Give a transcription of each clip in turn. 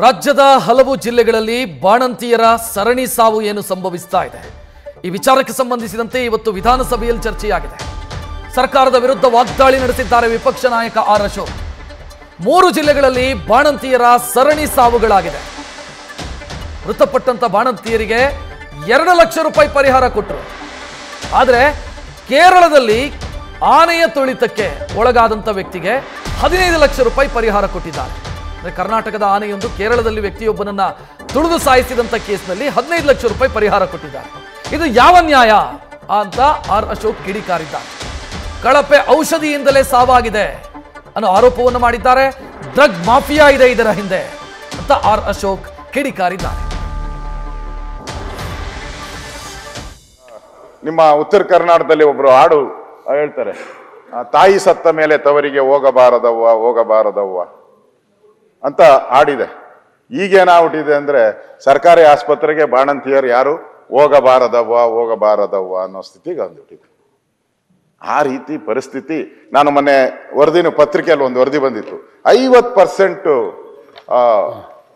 ರಾಜ್ಯದ ಹಲವು ಜಿಲ್ಲೆಗಳಲ್ಲಿ ಬಾಣಂತಿಯರ ಸರಣಿ ಸಾವು ಏನು ಸಂಭವಿಸ್ತಾ ಇದೆ. ಈ ವಿಚಾರಕ್ಕೆ ಸಂಬಂಧಿಸಿದಂತೆ ಇವತ್ತು ವಿಧಾನಸಭೆಯಲ್ಲಿ ಚರ್ಚೆಯಾಗಿದೆ. ಸರ್ಕಾರದ ವಿರುದ್ಧ ವಾಗ್ದಾಳಿ ನಡೆಸಿದ್ದಾರೆ ವಿಪಕ್ಷ ನಾಯಕ ಆರ್ ಅಶೋಕ್. 3 ಜಿಲ್ಲೆಗಳಲ್ಲಿ ಬಾಣಂತಿಯರ ಸರಣಿ ಸಾವುಗಳಾಗಿದೆ. ಮೃತಪಟ್ಟಂತ ಬಾಣಂತಿಯರಿಗೆ 2 ಲಕ್ಷ ರೂಪಾಯಿ ಪರಿಹಾರ ಕೊಟ್ಟರು. ಆದರೆ ಕೇರಳದಲ್ಲಿ ಆನೆಯ ತುಳಿತಕ್ಕೆ ಒಳಗಾದಂತ ವ್ಯಕ್ತಿಗೆ 15 ಲಕ್ಷ ರೂಪಾಯಿ ಪರಿಹಾರ ಕೊಟ್ಟಿದ್ದಾರೆ. ಕರ್ನಾಟಕದ ಆನೆಯೊಂದು ಕೇರಳದಲ್ಲಿ ವ್ಯಕ್ತಿಯೊಬ್ಬನನ್ನ ತುಳಿದು ಸಾಯಿಸಿದಂತ ಕೇಸ್ನಲ್ಲಿ 15 ಲಕ್ಷ ರೂಪಾಯಿ ಪರಿಹಾರ ಕೊಟ್ಟಿದ್ದಾರೆ. ಇದು ಯಾವ ನ್ಯಾಯ ಅಂತ ಆರ್ ಅಶೋಕ್ ಕಿಡಿಕಾರಿದ್ದಾರೆ. ಕಳಪೆ ಔಷಧಿಯಿಂದಲೇ ಸಾವಾಗಿದೆ ಅನ್ನೋ ಆರೋಪವನ್ನು ಮಾಡಿದ್ದಾರೆ. ಡ್ರಗ್ ಮಾಫಿಯಾ ಇದೆ ಇದರ ಹಿಂದೆ ಅಂತ ಆರ್ ಅಶೋಕ್ ಕಿಡಿಕಾರಿದ್ದಾರೆ. ನಿಮ್ಮ ಉತ್ತರ ಕರ್ನಾಟಕದಲ್ಲಿ ಒಬ್ರು ಹಾಡು ಹೇಳ್ತಾರೆ, ತಾಯಿ ಸತ್ತ ಮೇಲೆ ತವರಿಗೆ ಹೋಗಬಾರದವ್ವ ಹೋಗಬಾರದವ್ವ ಅಂತ ಹಾಡಿದೆ. ಈಗೇನಾಗ್ಬಿಟ್ಟಿದೆ ಅಂದ್ರೆ ಸರ್ಕಾರಿ ಆಸ್ಪತ್ರೆಗೆ ಬಾಣಂತಿಯರು ಯಾರು ಹೋಗಬಾರದವ್ವ ಹೋಗಬಾರದವ್ವ ಅನ್ನೋ ಸ್ಥಿತಿಗೆ ಬಂದ್ಬಿಟ್ಟಿದೆ. ಆ ರೀತಿ ಪರಿಸ್ಥಿತಿ. ನಾನು ಮೊನ್ನೆ ಪತ್ರಿಕೆಯಲ್ಲಿ ಒಂದು ವರದಿ ಬಂದಿತ್ತು, 50%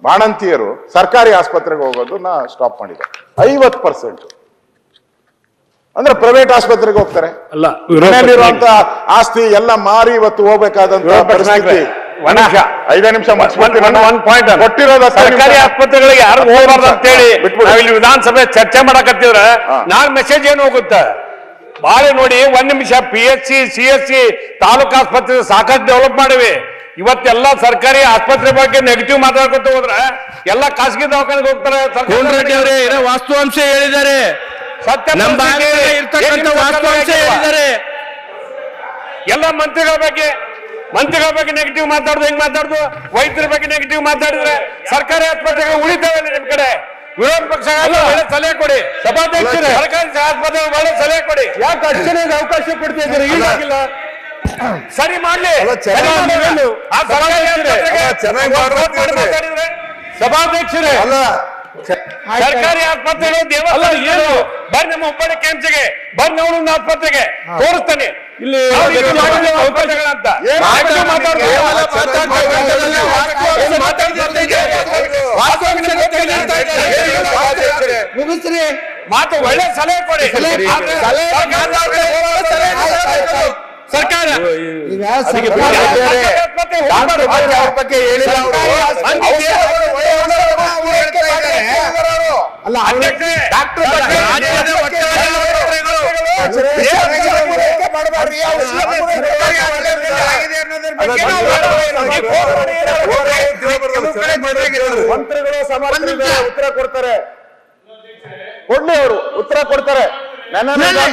ಬಾಣಂತಿಯರು ಸರ್ಕಾರಿ ಆಸ್ಪತ್ರೆಗೆ ಹೋಗೋದನ್ನ ಸ್ಟಾಪ್ ಮಾಡಿದ್ದಾರೆ. 50% ಅಂದ್ರೆ ಪ್ರೈವೇಟ್ ಆಸ್ಪತ್ರೆಗೆ ಹೋಗ್ತಾರೆ. ಮನೆಯಲ್ಲಿರುವಂತ ಆಸ್ತಿ ಎಲ್ಲ ಮಾರಿ ಇವತ್ತು ಹೋಗ್ಬೇಕಾದಂತ ಪರಿಸ್ಥಿತಿ. 5 ನಿಮಿಷ ಕೊಟ್ಟಿರೋದ ಸರ್ಕಾರಿ ಆಸ್ಪತ್ರೆಗಳಿಗೆ ಯಾರು ಹೋಗಬಾರ್ದು ಅಂತ ಹೇಳಿ ಇಲ್ಲಿ ವಿಧಾನಸಭೆ ಚರ್ಚೆ ಮಾಡಕತ್ತಿದ್ರ ನಾಳೆ ಮೆಸೇಜ್ ಏನು ಹೋಗುತ್ತೆ ಬಾಳೆ ನೋಡಿ. 1 ನಿಮಿಷ PHC CHC ತಾಲೂಕು ಆಸ್ಪತ್ರೆ ಸಾಕಷ್ಟು ಡೆವಲಪ್ ಮಾಡಿವಿ. ಇವತ್ತೆಲ್ಲ ಸರ್ಕಾರಿ ಆಸ್ಪತ್ರೆ ಬಗ್ಗೆ ನೆಗೆಟಿವ್ ಮಾತಾಡ್ಕೊತ ಹೋದ್ರೆ ಎಲ್ಲ ಖಾಸಗಿ ದವಾಖಾನೆಗೆ ಹೋಗ್ತಾರೆ. ವಾಸ್ತವಾಂಶ ಹೇಳಿದ್ದಾರೆ, ಸತ್ಯ ವಾಸ್ತವಾಂಶ ಹೇಳಿದ್ದಾರೆ. ಎಲ್ಲ ಮಂತ್ರಿಗಳ ಬಗ್ಗೆ ನೆಗೆಟಿವ್ ಮಾತಾಡುದು, ಹೆಂಗ್ ಮಾತಾಡುದು, ವೈದ್ಯರ ಬಗ್ಗೆ ನೆಗೆಟಿವ್ ಮಾತಾಡಿದ್ರೆ ಸರ್ಕಾರಿ ಆಸ್ಪತ್ರೆಗಳು ಉಳಿತಾವೆ. ನಿಮ್ ಕಡೆ ವಿರೋಧ ಪಕ್ಷ ಒಳ್ಳೆ ಸಲಹೆ ಕೊಡಿ, ಸಭಾಧ್ಯಕ್ಷರೇ ಸರ್ಕಾರಿ ಆಸ್ಪತ್ರೆ ಒಳ್ಳೆ ಸಲಹೆ ಕೊಡಿ. ಯಾಕೆ ಅರ್ಚನೆಗೆ ಅವಕಾಶ ಕೊಡ್ತಾ ಇದ್ದಾರೆ? ಈಗಾಗಿಲ್ಲ ಸರಿ ಮಾಡ್ಲಿ. ಸಭಾಧ್ಯಕ್ಷರೇ ಸರ್ಕಾರಿ ಆಸ್ಪತ್ರೆಗಳು ದೇವಸ್ಥಾನ ಏನು ಬರ್ರಿ ನಮ್ಮ ಹುಬ್ಬಳ್ಳಿ ಕೆಂಚಿಗೆ ಬರ್ರಿ ನಾವು ಆಸ್ಪತ್ರೆಗೆ ತೋರಿಸ್ತಾನೆ ಇಲ್ಲಿ ಅವಕಾಶಗಳಂತ ಮಾತು ಒಳ್ಳೆ ಸಲಹೆ ಕೊಡಿ. ಸರ್ಕಾರ ಮಂತ್ರಿಗಳು ಸಮಾಜ ಉತ್ತರ ಕೊಡ್ತಾರೆ, ಕೊಡ್ಲಿ ಅವರು ಉತ್ತರ ಕೊಡ್ತಾರೆ.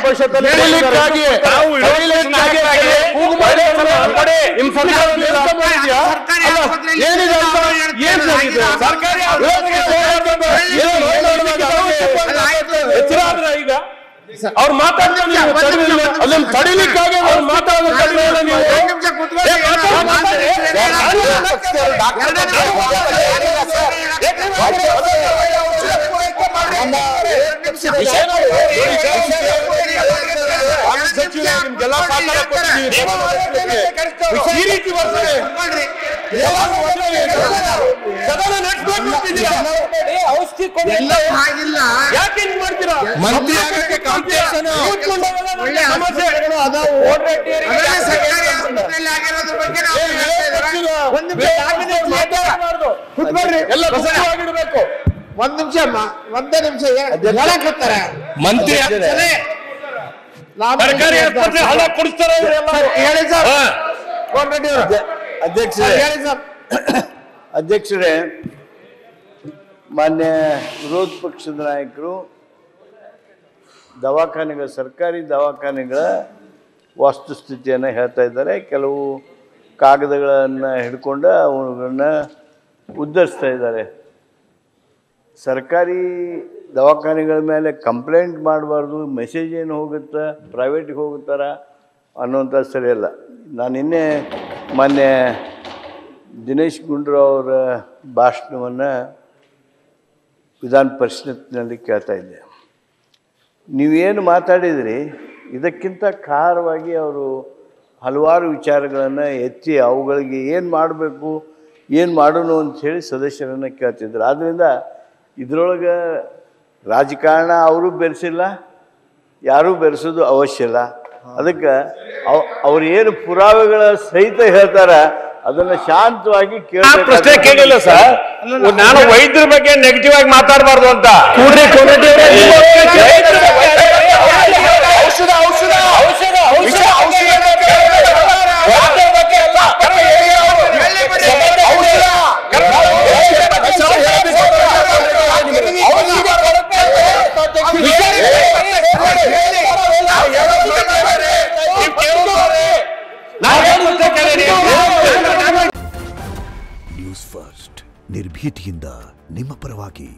ಪರಿಷತ್ತಲ್ಲಿ ಈಗ ಅವ್ರು ಮಾತಾಡ್ತಾರೆ ಅದನ್ನ ತಡಿಲಿಕ್ಕಾಗಿ ಅವ್ರು ಯಾಕೆ ಮಾಡ್ತೀರಾ? ಒಂದೇ ನಿಮಿಷ ಹೇಳಕತ್ತಾರೆ ಮಂತ್ರಿ ಸರ್ಕಾರಿ ಆಸ್ಪತ್ರೆ ಹಣ ಕೊಡಿಸ್ತಾರೆ ಹೇಳಿ ಸರ್. ಅಧ್ಯಕ್ಷರೇ, ಮಾನ್ಯ ವಿರೋಧ ಪಕ್ಷದ ನಾಯಕರು ಸರ್ಕಾರಿ ದವಾಖಾನೆಗಳ ವಸ್ತುಸ್ಥಿತಿಯನ್ನು ಹೇಳ್ತಾ ಇದ್ದಾರೆ. ಕೆಲವು ಕಾಗದಗಳನ್ನು ಹಿಡ್ಕೊಂಡು ಅವುಗಳನ್ನ ಉದ್ಧರಿಸ್ತಾ ಇದ್ದಾರೆ. ಸರ್ಕಾರಿ ದವಾಖಾನೆಗಳ ಮೇಲೆ ಕಂಪ್ಲೇಂಟ್ ಮಾಡಬಾರ್ದು, ಮೆಸೇಜ್ ಏನು ಹೋಗುತ್ತೆ, ಪ್ರೈವೇಟಿಗೆ ಹೋಗುತ್ತಾರ ಅನ್ನುವಂಥ ಸರಿಯಲ್ಲ. ನಾನು ನಿನ್ನೆ ಮಾನ್ಯ ದಿನೇಶ್ ಗುಂಡೂರಾವ್ ಅವರ ಭಾಷಣವನ್ನು ವಿಧಾನ ಪರಿಷತ್ನಲ್ಲಿ ಕೇಳ್ತಾ ಇದ್ದೆ. ನೀವೇನು ಮಾತಾಡಿದ್ರಿ ಇದಕ್ಕಿಂತ ಖಾರವಾಗಿ ಅವರು ಹಲವಾರು ವಿಚಾರಗಳನ್ನು ಎತ್ತಿ ಅವುಗಳಿಗೆ ಏನು ಮಾಡಬೇಕು, ಏನು ಮಾಡೋಣ ಅಂಥೇಳಿ ಸದಸ್ಯರನ್ನು ಕೇಳ್ತಿದ್ರು. ಆದ್ದರಿಂದ ಇದರೊಳಗೆ ರಾಜಕಾರಣ ಅವರು ಬೆರೆಸಿಲ್ಲ, ಯಾರೂ ಬೆರೆಸೋದು ಅವಶ್ಯ ಇಲ್ಲ. ಅದಕ್ಕೆ ಅವ್ರು ಏನು ಪುರಾವೆಗಳ ಸಹಿತ ಹೇಳ್ತಾರ ಅದನ್ನ ಶಾಂತವಾಗಿ ಪ್ರಶ್ನೆ ಕೇಳಿಲ್ಲ ಸರ್. ನಾನು ವೈದ್ಯರ ಬಗ್ಗೆ ನೆಗೆಟಿವ್ ಆಗಿ ಮಾತಾಡಬಾರ್ದು ಅಂತ. ನ್ಯೂಸ್ ಫಸ್ಟ್ ನಿರ್ಭೀತಿಯಿಂದ ನಿಮ್ಮ ಪರವಾಗಿ.